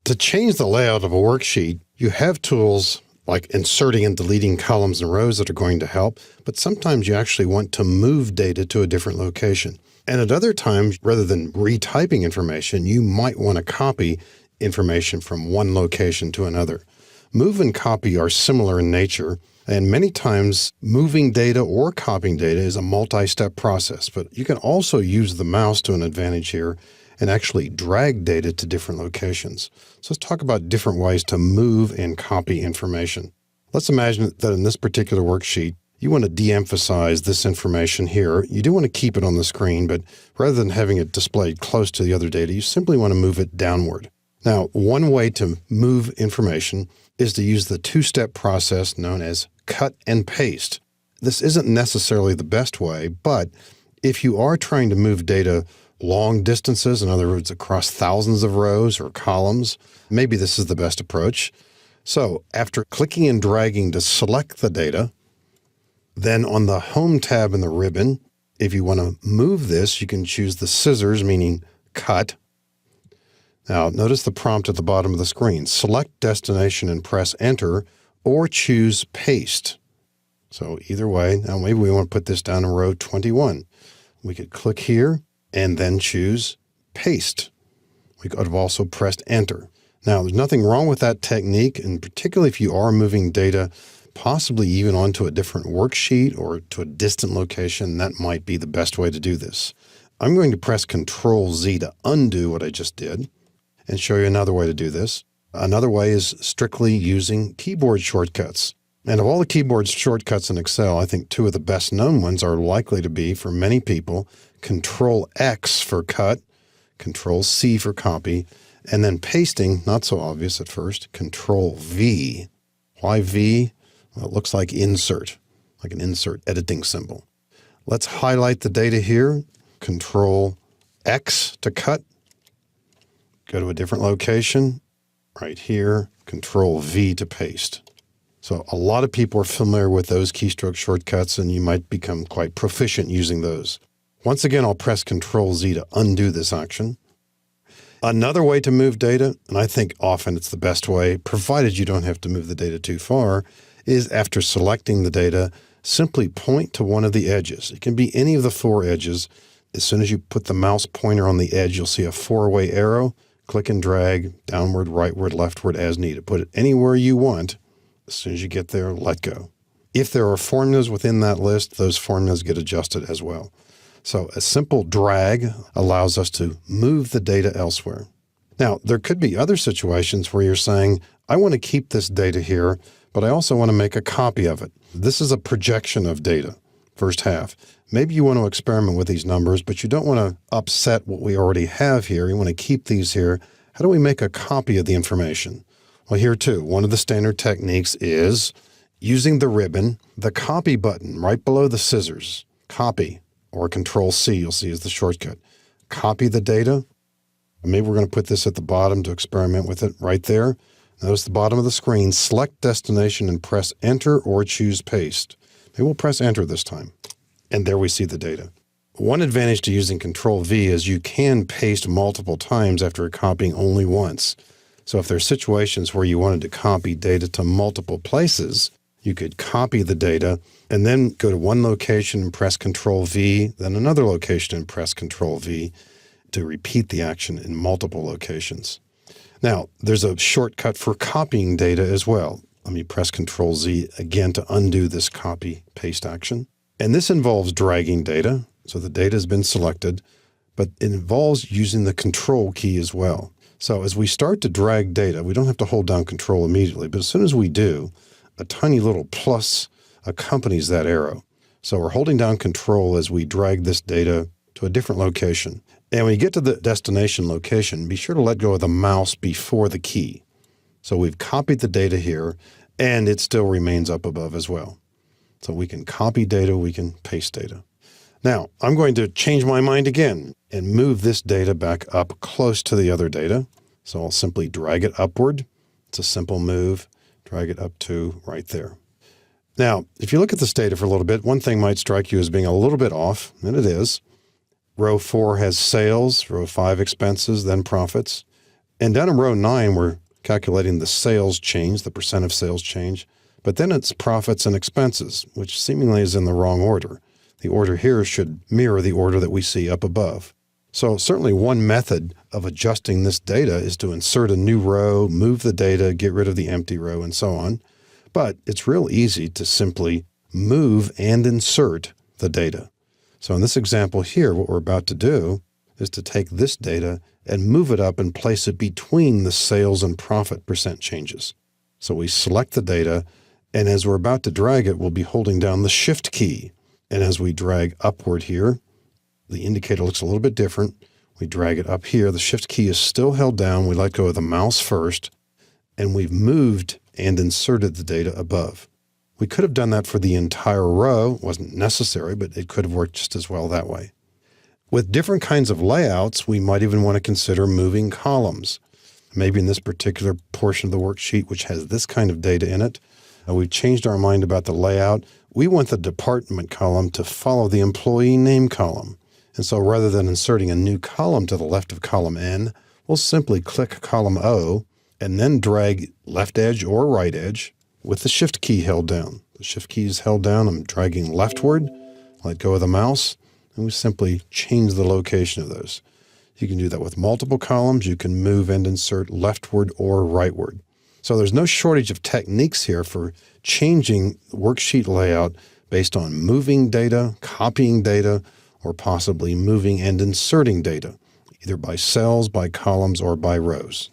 To change the layout of a worksheet, you have tools like inserting and deleting columns and rows that are going to help, but sometimes you actually want to move data to a different location. And at other times, rather than retyping information, you might want to copy information from one location to another. Move and copy are similar in nature, and many times moving data or copying data is a multi-step process, but you can also use the mouse to an advantage here and actually drag data to different locations. So let's talk about different ways to move and copy information. Let's imagine that in this particular worksheet, you want to de-emphasize this information here. You do want to keep it on the screen, but rather than having it displayed close to the other data, you simply want to move it downward. Now, one way to move information is to use the two-step process known as cut and paste. This isn't necessarily the best way, but if you are trying to move data long distances, in other words, across thousands of rows or columns, maybe this is the best approach. So after clicking and dragging to select the data, then on the Home tab in the ribbon, if you want to move this, you can choose the scissors, meaning cut. Now, notice the prompt at the bottom of the screen. Select destination and press Enter, or choose Paste. So either way, now maybe we want to put this down in row 21. We could click here and then choose Paste. We could have also pressed Enter. Now, there's nothing wrong with that technique, and particularly if you are moving data, possibly even onto a different worksheet or to a distant location, that might be the best way to do this. I'm going to press Control-Z to undo what I just did and show you another way to do this. Another way is strictly using keyboard shortcuts. And of all the keyboard shortcuts in Excel, I think two of the best known ones are likely to be, for many people, Control-X for cut, Control-C for copy, and then pasting, not so obvious at first, Control-V. Why V? Well, it looks like insert, like an insert editing symbol. Let's highlight the data here, Control-X to cut, go to a different location, right here, Control-V to paste. So a lot of people are familiar with those keystroke shortcuts, and you might become quite proficient using those. Once again, I'll press Control-Z to undo this action. Another way to move data, and I think often it's the best way, provided you don't have to move the data too far, is after selecting the data, simply point to one of the edges. It can be any of the four edges. As soon as you put the mouse pointer on the edge, you'll see a four-way arrow. Click and drag downward, rightward, leftward as needed. Put it anywhere you want. As soon as you get there, let go. If there are formulas within that list, those formulas get adjusted as well. So a simple drag allows us to move the data elsewhere. Now, there could be other situations where you're saying, I want to keep this data here, but I also want to make a copy of it. This is a projection of data, first half. Maybe you want to experiment with these numbers, but you don't want to upset what we already have here. You want to keep these here. How do we make a copy of the information? Well, here too, one of the standard techniques is using the ribbon, the copy button right below the scissors, copy, or Control-C, you'll see is the shortcut. Copy the data. Maybe we're going to put this at the bottom to experiment with it right there. Notice the bottom of the screen, select destination and press Enter or choose Paste. Maybe we'll press Enter this time. And there we see the data. One advantage to using Control-V is you can paste multiple times after copying only once. So if there are situations where you wanted to copy data to multiple places, you could copy the data and then go to one location and press Control-V, then another location and press Control-V to repeat the action in multiple locations. Now, there's a shortcut for copying data as well. Let me press Control-Z again to undo this copy-paste action. And this involves dragging data. So the data has been selected, but it involves using the Control key as well. So as we start to drag data, we don't have to hold down Control immediately, but as soon as we do, a tiny little plus accompanies that arrow. So we're holding down Control as we drag this data to a different location. And when you get to the destination location, be sure to let go of the mouse before the key. So we've copied the data here, and it still remains up above as well. So we can copy data, we can paste data. Now, I'm going to change my mind again and move this data back up close to the other data. So I'll simply drag it upward. It's a simple move. Drag it up to right there. Now, if you look at this data for a little bit, one thing might strike you as being a little bit off, and it is. Row 4 has sales, row 5 expenses, then profits. And down in row 9, we're calculating the sales change, the percent of sales change, but then it's profits and expenses, which seemingly is in the wrong order. The order here should mirror the order that we see up above. So certainly one method of adjusting this data is to insert a new row, move the data, get rid of the empty row, and so on. But it's real easy to simply move and insert the data. So in this example here, what we're about to do is to take this data and move it up and place it between the sales and profit percent changes. So we select the data, and as we're about to drag it, we'll be holding down the Shift key. And as we drag upward here, the indicator looks a little bit different. We drag it up here. The Shift key is still held down. We let go of the mouse first, and we've moved and inserted the data above. We could have done that for the entire row. It wasn't necessary, but it could have worked just as well that way. With different kinds of layouts, we might even want to consider moving columns. Maybe in this particular portion of the worksheet, which has this kind of data in it, we've changed our mind about the layout. We want the department column to follow the employee name column. And so rather than inserting a new column to the left of column N, we'll simply click column O and then drag left edge or right edge with the Shift key held down. The Shift key is held down. I'm dragging leftward, let go of the mouse, and we simply change the location of those. You can do that with multiple columns. You can move and insert leftward or rightward. So there's no shortage of techniques here for changing worksheet layout based on moving data, copying data, or possibly moving and inserting data, either by cells, by columns, or by rows.